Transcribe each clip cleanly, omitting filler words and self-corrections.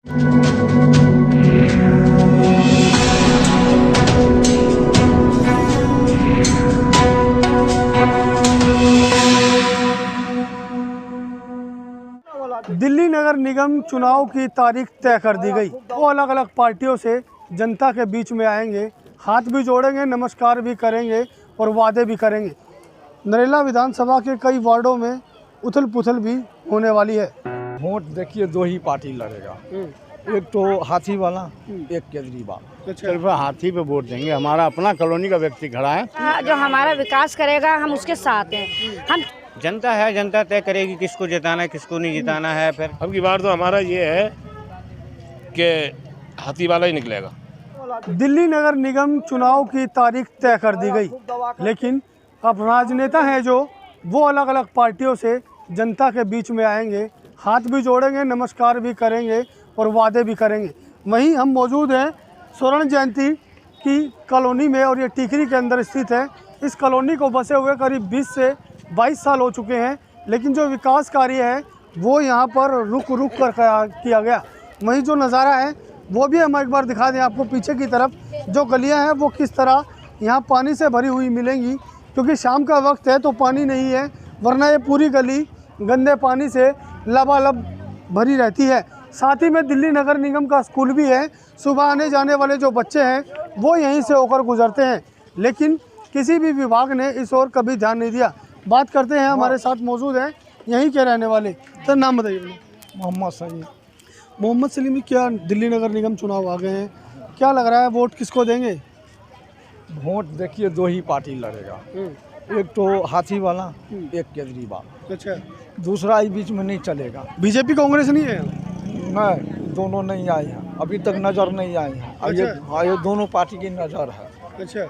दिल्ली नगर निगम चुनाव की तारीख तय कर दी गई। वो अलग अलग पार्टियों से जनता के बीच में आएंगे, हाथ भी जोड़ेंगे, नमस्कार भी करेंगे और वादे भी करेंगे। नरेला विधानसभा के कई वार्डों में उथल पुथल भी होने वाली है। वोट देखिए दो ही पार्टी लड़ेगा, एक तो हाथी वाला, एक केजरीवाल। सिर्फ हाथी पे वोट देंगे। हमारा अपना कॉलोनी का व्यक्ति खड़ा है, जो हमारा विकास करेगा हम उसके साथ हैं। हम जनता है, जनता तय करेगी किसको जिताना है किसको नहीं जिताना है। फिर अब की बार तो हमारा ये है कि हाथी वाला ही निकलेगा। दिल्ली नगर निगम चुनाव की तारीख तय कर दी गई, लेकिन अब राजनेता हैं जो वो अलग अलग पार्टियों से जनता के बीच में आएंगे, हाथ भी जोड़ेंगे, नमस्कार भी करेंगे और वादे भी करेंगे। वहीं हम मौजूद हैं स्वर्ण जयंती की कॉलोनी में और ये टीकरी के अंदर स्थित है। इस कॉलोनी को बसे हुए करीब 20 से 22 साल हो चुके हैं, लेकिन जो विकास कार्य है वो यहाँ पर रुक रुक कर किया गया। वहीं जो नज़ारा है वो भी हम एक बार दिखा दें आपको। पीछे की तरफ जो गलियाँ हैं वो किस तरह यहाँ पानी से भरी हुई मिलेंगी, क्योंकि शाम का वक्त है तो पानी नहीं है, वरना ये पूरी गली गंदे पानी से लबालब भरी रहती है। साथ ही में दिल्ली नगर निगम का स्कूल भी है। सुबह आने जाने वाले जो बच्चे हैं वो यहीं से होकर गुजरते हैं, लेकिन किसी भी विभाग ने इस ओर कभी ध्यान नहीं दिया। बात करते हैं, हमारे साथ मौजूद हैं यहीं के रहने वाले। सर नाम बताइए। मोहम्मद सलीम। मोहम्मद सलीम, क्या दिल्ली नगर निगम चुनाव आ गए हैं, क्या लग रहा है वोट किसको देंगे? वोट देखिए दो ही पार्टी लड़ेगा, एक तो हाथी वाला, एक केजरीवाल। अच्छा, दूसरा इस बीच में नहीं चलेगा। बीजेपी कांग्रेस नहीं है? नहीं, दोनों नहीं आए हैं, अभी तक नज़र नहीं आए हैं। अच्छा। ये दोनों पार्टी की नज़र है, अच्छा,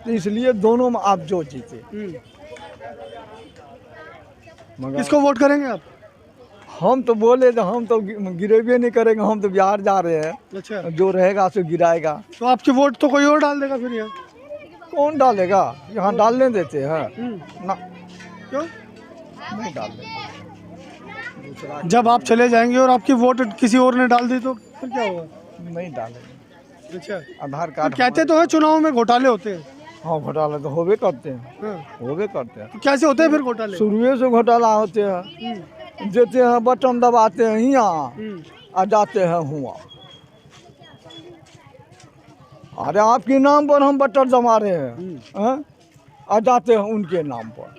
तो इसलिए दोनों में आप जो जीते। मगर किसको वोट करेंगे आप? हम तो बोले तो हम तो गिरेबे नहीं करेंगे, हम तो बिहार जा रहे हैं। अच्छा, जो रहेगा सो गिराएगा। तो आपकी वोट तो कोई और डाल देगा फिर यहाँ? कौन डालेगा? यहाँ डालने देते हैं ना, क्यों नहीं डालने दूसरा जब आप चले जाएंगे और आपकी वोट किसी और ने डाल दी तो फिर क्या होगा? नहीं डालेंगे। अच्छा, आधार तो कार्ड कहते तो है चुनाव में घोटाले होते हैं। हाँ, घोटाला तो होबे करते हैं, हाँ। होबे करते हैं। तो कैसे होते हैं फिर घोटाले? शुरू से घोटाला होते हैं, देते हैं बटन दबाते हैं यहाँ आ जाते हैं हुआ। अरे आपके नाम पर हम बटन दबा रहे हैं, आ जाते हैं उनके नाम पर।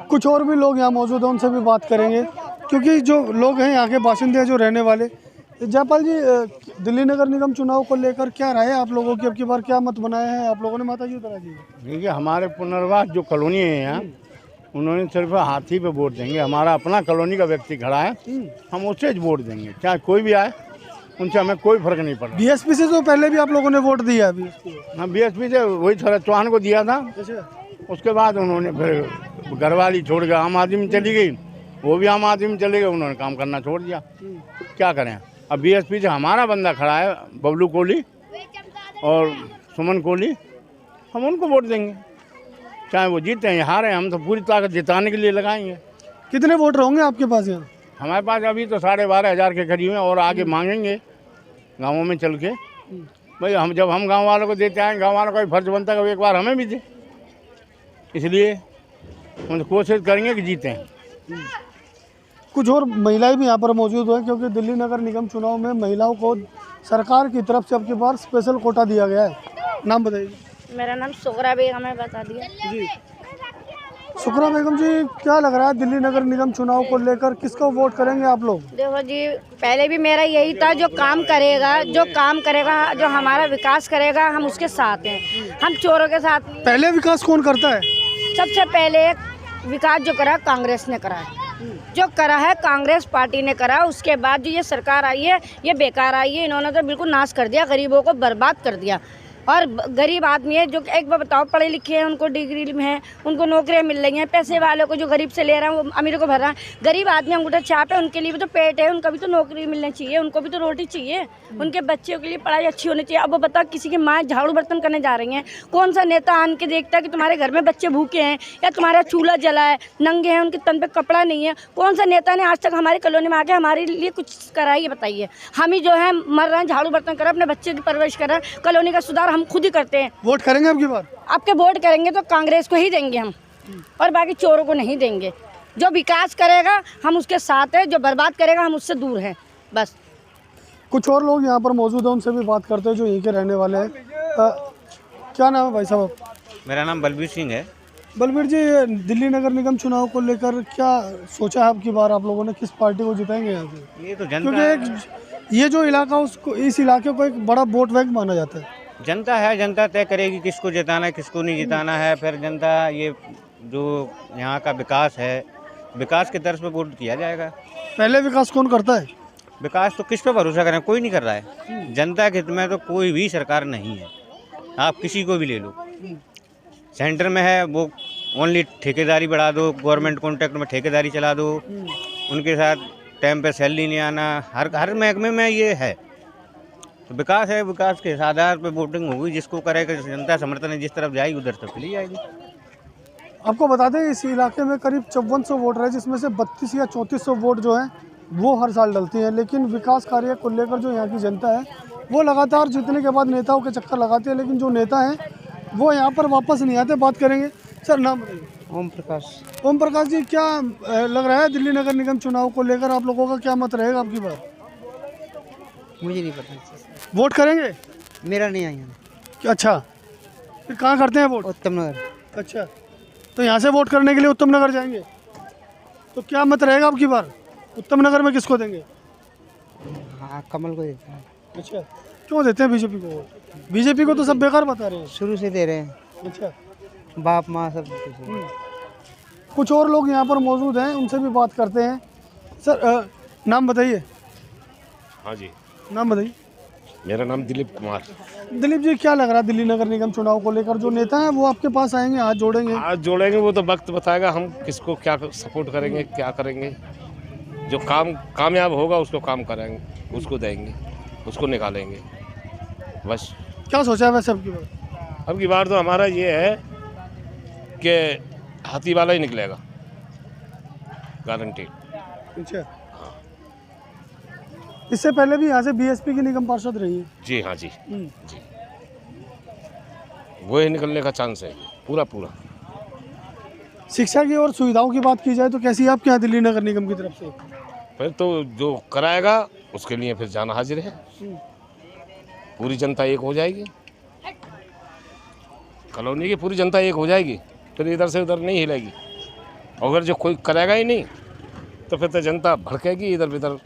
कुछ और भी लोग यहाँ मौजूद हैं, उनसे भी बात करेंगे, क्योंकि जो लोग हैं यहाँ के बाशिंदे हैं, जो रहने वाले। जयपाल जी, दिल्ली नगर निगम चुनाव को लेकर क्या राय है आप लोगों की? अब की बार क्या मत बनाया है आप लोगों ने? माता जी उतर जी। देखिए हमारे पुनर्वास जो कॉलोनी है यहाँ, उन्होंने सिर्फ हाथी पे वोट देंगे। हमारा अपना कॉलोनी का व्यक्ति खड़ा है, हम उससे वोट देंगे, चाहे कोई भी आए, उनसे हमें कोई फर्क नहीं पड़ा। बीएसपी से तो पहले भी आप लोगों ने वोट दिया अभी? हाँ, बीएसपी से वही शरद चौहान को दिया था। उसके बाद उन्होंने फिर घरवाली छोड़ के आम आदमी में चली गई, वो भी आम आदमी में चले गए, उन्होंने काम करना छोड़ दिया। क्या करें? अब बीएसपी से हमारा बंदा खड़ा है बबलू कोहली और सुमन कोहली, हम उनको वोट देंगे, चाहे वो जीते हैं हारे, हम तो पूरी ताकत जिताने के लिए लगाएंगे। कितने वोट होंगे आपके पास यहाँ? हमारे पास अभी तो 12,500 के करीब हैं और आगे मांगेंगे गाँवों में चल के। भाई हम जब हम गांव वालों को देते हैं, गांव वालों का भी फर्ज बनता है कि एक बार हमें भी दे, इसलिए हम कोशिश करेंगे कि जीते हैं। कुछ और महिलाएं भी यहाँ पर मौजूद हैं, क्योंकि दिल्ली नगर निगम चुनाव में महिलाओं को सरकार की तरफ से अब की बार स्पेशल कोटा दिया गया है। नाम बताइए। मेरा नाम सुगरा बेगम है, बता दिया जी। सुगरा बेगम जी, क्या लग रहा है दिल्ली नगर निगम चुनाव को लेकर किसको वोट करेंगे आप लोग? देखो जी, पहले भी मेरा यही था, जो काम करेगा जो हमारा विकास करेगा हम उसके साथ हैं। हम चोरों के साथ। पहले विकास कौन करता है? सबसे पहले विकास जो करा कांग्रेस ने करा है, जो करा है कांग्रेस पार्टी ने करा। उसके बाद जो ये सरकार आई है ये बेकार आई है, इन्होंने तो बिल्कुल नाश कर दिया, गरीबों को बर्बाद कर दिया। और गरीब आदमी है जो एक बार बताओ पढ़े लिखे हैं, उनको डिग्री में है, उनको नौकरियां मिल रही हैं, पैसे वालों को जो गरीब से ले रहा है वो अमीरों को भर रहा है। गरीब आदमी अंगूठा छाप है, उनके लिए भी तो पेट है, उनका भी तो नौकरी मिलनी चाहिए, उनको भी तो रोटी चाहिए, उनके बच्चों के लिए पढ़ाई अच्छी होनी चाहिए। अब वो बताओ किसी की माँ झाड़ू बर्तन करने जा रही हैं, कौन सा नेता आन के देखता है कि तुम्हारे घर में बच्चे भूखे हैं या तुम्हारा चूल्हा जला है, नंगे हैं, उनके तन पे कपड़ा नहीं है? कौन सा नेता ने आज तक हमारी कॉलोनी में आके हमारे लिए कुछ करा है? ये बताइए। हम ही जो है मर रहे हैं, झाड़ू बर्तन कर रहे हैं, अपने बच्चे की परवरिश कर रहे हैं, कॉलोनी का सुधार हम खुद ही करते हैं। वोट करेंगे आपकी बार? आपके वोट करेंगे तो कांग्रेस को ही देंगे हम, और बाकी चोरों को नहीं देंगे। जो विकास करेगा हम उसके साथ हैं, जो बर्बाद करेगा हम उससे दूर हैं, बस। कुछ और लोग यहाँ पर मौजूद हैं, उनसे भी बात करते हैं जो यहीं के रहने वाले हैं। क्या नाम है भाई साहब? मेरा नाम बलबीर सिंह है। बलबीर जी, दिल्ली नगर निगम चुनाव को लेकर क्या सोचा है आपकी बार? आप लोगों ने किस पार्टी को जिताएंगे यहाँ पे? ये तो क्योंकि ये जो इलाका उसको, इस इलाके को एक बड़ा वोट बैंक माना जाता है। जनता है, जनता तय करेगी किसको जिताना है किसको नहीं जिताना है। फिर जनता ये जो यहाँ का विकास है, विकास की तरफ पे वोट किया जाएगा। पहले विकास कौन करता है? विकास तो किस पे भरोसा करें, कोई नहीं कर रहा है। जनता के हित में तो कोई भी सरकार नहीं है। आप किसी को भी ले लो, सेंटर में है वो ओनली ठेकेदारी बढ़ा दो, गवर्नमेंट कॉन्ट्रैक्ट में ठेकेदारी चला दो, उनके साथ टाइम पे सैलरी नहीं आना, हर महकमे में ये है। तो विकास है, विकास के आधार पे वोटिंग होगी, जिसको करेगा जनता समर्थन है जिस तरफ जाएगी उधर तक चली जाएगी। आपको बता दें इस इलाके में करीब 5400 वोटर है, जिसमें से 32 या 3400 वोट जो है वो हर साल डलती हैं। लेकिन विकास कार्य को लेकर जो यहाँ की जनता है वो लगातार जीतने के बाद नेताओं के चक्कर लगाते हैं, लेकिन जो नेता हैं वो यहाँ पर वापस नहीं आते। बात करेंगे। सर नाम बताइए। ओम प्रकाश। ओम प्रकाश जी, क्या लग रहा है दिल्ली नगर निगम चुनाव को लेकर आप लोगों का क्या मत रहेगा आपकी बार? मुझे नहीं पता। वोट करेंगे? मेरा नहीं आई। अच्छा, फिर कहाँ करते हैं वोट? उत्तम नगर। अच्छा, तो यहाँ से वोट करने के लिए उत्तम नगर जाएंगे, तो क्या मत रहेगा आपकी बार? उत्तम नगर में किसको देंगे? हाँ, कमल को देते हैं। अच्छा, क्यों देते हैं बीजेपी को वोट? बीजेपी को तो सब बेकार बता रहे हैं। शुरू से दे रहे हैं। अच्छा, बाप माँ सब। कुछ और लोग यहाँ पर मौजूद हैं, उनसे भी बात करते हैं। सर नाम बताइए। हाँ जी, नाम बताइए। मेरा नाम दिलीप कुमार। दिलीप जी, क्या लग रहा है दिल्ली नगर निगम चुनाव को लेकर? जो नेता हैं वो आपके पास आएंगे, हाथ जोड़ेंगे? आज जोड़ेंगे वो तो वक्त बताएगा, हम किसको क्या सपोर्ट करेंगे, क्या करेंगे। जो कामयाब होगा उसको काम करेंगे, उसको देंगे, उसको निकालेंगे, बस। क्या सोचा है वैसे अब की बार? अब की बार तो हमारा ये है कि हाथी वाला ही निकलेगा, गारंटी। अच्छा, इससे पहले भी यहाँ से बीएसपी की निगम पार्षद रही है। जी हाँ जी जी, वो ही निकलने का चांस है पूरा। शिक्षा की और सुविधाओं की बात की जाए तो कैसी है आपके यहाँ दिल्ली नगर निगम की तरफ से? फिर तो जो कराएगा उसके लिए फिर जाना हाजिर है। पूरी जनता एक हो जाएगी, कॉलोनी की पूरी जनता एक हो जाएगी, फिर इधर से उधर नहीं हिलेगी। अगर जो कोई करेगा ही नहीं तो फिर तो जनता भड़केगी, इधर उधर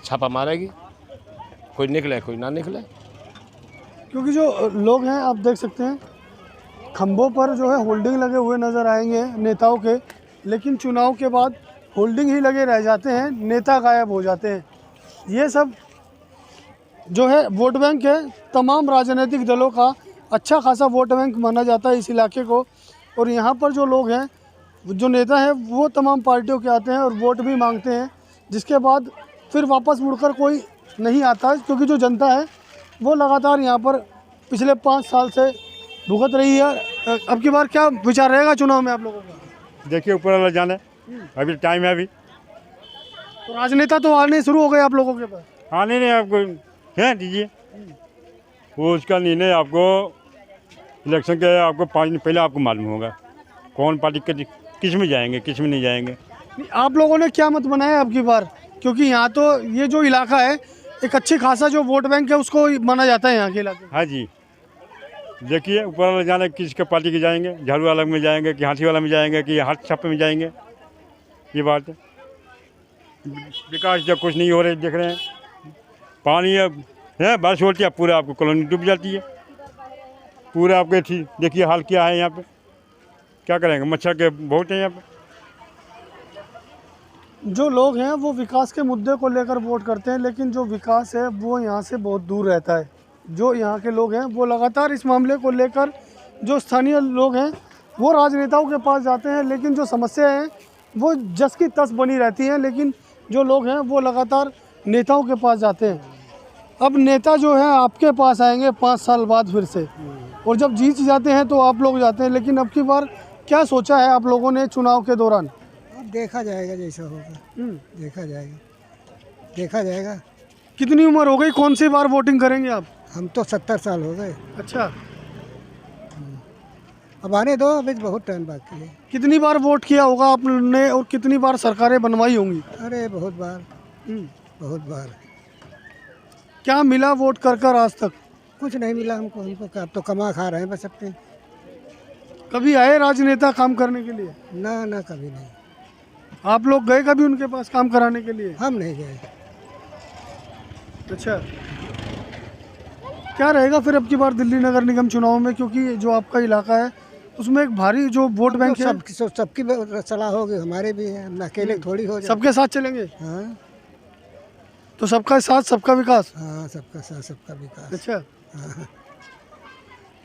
छापा मारेगी, कोई निकले कोई ना निकले। क्योंकि जो लोग हैं आप देख सकते हैं खंभों पर जो है होल्डिंग लगे हुए नज़र आएंगे नेताओं के, लेकिन चुनाव के बाद होल्डिंग ही लगे रह जाते हैं, नेता गायब हो जाते हैं। ये सब जो है वोट बैंक है, तमाम राजनीतिक दलों का अच्छा खासा वोट बैंक माना जाता है इस इलाके को। और यहाँ पर जो लोग हैं, जो नेता हैं, वो तमाम पार्टियों के आते हैं और वोट भी मांगते हैं, जिसके बाद फिर वापस मुड़कर कोई नहीं आता, क्योंकि जो जनता है वो लगातार यहाँ पर पिछले 5 साल से भुगत रही है। अब की बार क्या विचार रहेगा चुनाव में आप लोगों का? देखिए ऊपर वाला जाने, अभी टाइम है। अभी तो राजनेता तो आने शुरू हो गए आप लोगों के पास? आने नहीं, आपको है दीजिए, वो उसका निर्णय आपको इलेक्शन के आपको 5 दिन पहले आपको मालूम होगा कौन पार्टी किस में जाएंगे, किस में नहीं जाएंगे। आप लोगों ने क्या मत बनाया अब की बार? क्योंकि यहाँ तो ये जो इलाका है एक अच्छी खासा जो वोट बैंक है उसको माना जाता है यहाँ के इलाके। हाँ जी, देखिए ऊपर वाला जाने किस के पार्टी के जाएंगे, झाड़ू वाला में जाएंगे कि हाथी वाला में जाएंगे कि हाथ छापे में जाएंगे। ये बात है। विकास जब कुछ नहीं हो रहे देख रहे हैं, पानी अब है बारिश होती है पूरा आपको कॉलोनी डूब जाती है, पूरा आपके ठीक देखिए हाल क्या है यहाँ पे। क्या करेंगे, मच्छर के बहुत हैं यहाँ पे। जो लोग हैं वो विकास के मुद्दे को लेकर वोट करते हैं, लेकिन जो विकास है वो यहाँ से बहुत दूर रहता है। जो यहाँ के लोग हैं वो लगातार इस मामले को लेकर जो स्थानीय लोग हैं वो राजनेताओं के पास जाते हैं, लेकिन जो समस्याएं हैं वो जस की तस बनी रहती हैं। लेकिन जो लोग हैं वो लगातार नेताओं के पास जाते हैं। अब नेता जो है आपके पास आएंगे 5 साल बाद फिर से, और जब जीत जाते हैं तो आप लोग जाते हैं। लेकिन अब की बार क्या सोचा है आप लोगों ने चुनाव के दौरान? अब देखा जाएगा जैसा होगा, देखा जाएगा। कितनी उम्र हो गई, कौन सी बार वोटिंग करेंगे आप? हम तो 70 साल हो गए। अच्छा, अब आने दो, अभी बहुत टाइम बाकी है। कितनी बार वोट किया होगा आपने और कितनी बार सरकारें बनवाई होंगी? अरे बहुत बार, बहुत बार। क्या मिला वोट कर कर आज तक? कुछ नहीं मिला हमको, अब तो कमा खा रहे हैं बस अपने। कभी आए राजनेता काम करने के लिए? ना ना, कभी नहीं। आप लोग गए कभी उनके पास काम कराने के लिए? हम नहीं गए। अच्छा, क्या रहेगा फिर अब की बार दिल्ली नगर निगम चुनाव में, क्योंकि जो आपका इलाका है उसमें एक भारी जो वोट बैंक है? सबकी सलाह होगी, हमारे भी है, हम अकेले थोड़ी हो जाए। सबके साथ चलेंगे? हाँ तो सबका साथ सबका विकास। हाँ, सबका साथ सबका विकास। अच्छा,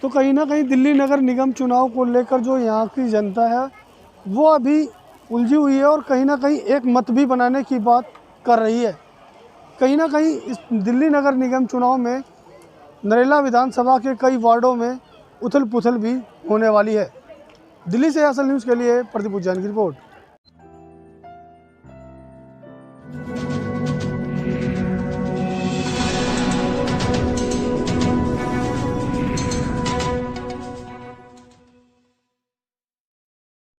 तो कहीं ना कहीं दिल्ली नगर निगम चुनाव को लेकर जो यहाँ की जनता है वो अभी उलझी हुई है और कहीं ना कहीं एक मत भी बनाने की बात कर रही है। कहीं ना कहीं इस दिल्ली नगर निगम चुनाव में नरेला विधानसभा के कई वार्डों में उथल पुथल भी होने वाली है। दिल्ली से असल न्यूज़ के लिए प्रदीप उज्जैन की रिपोर्ट।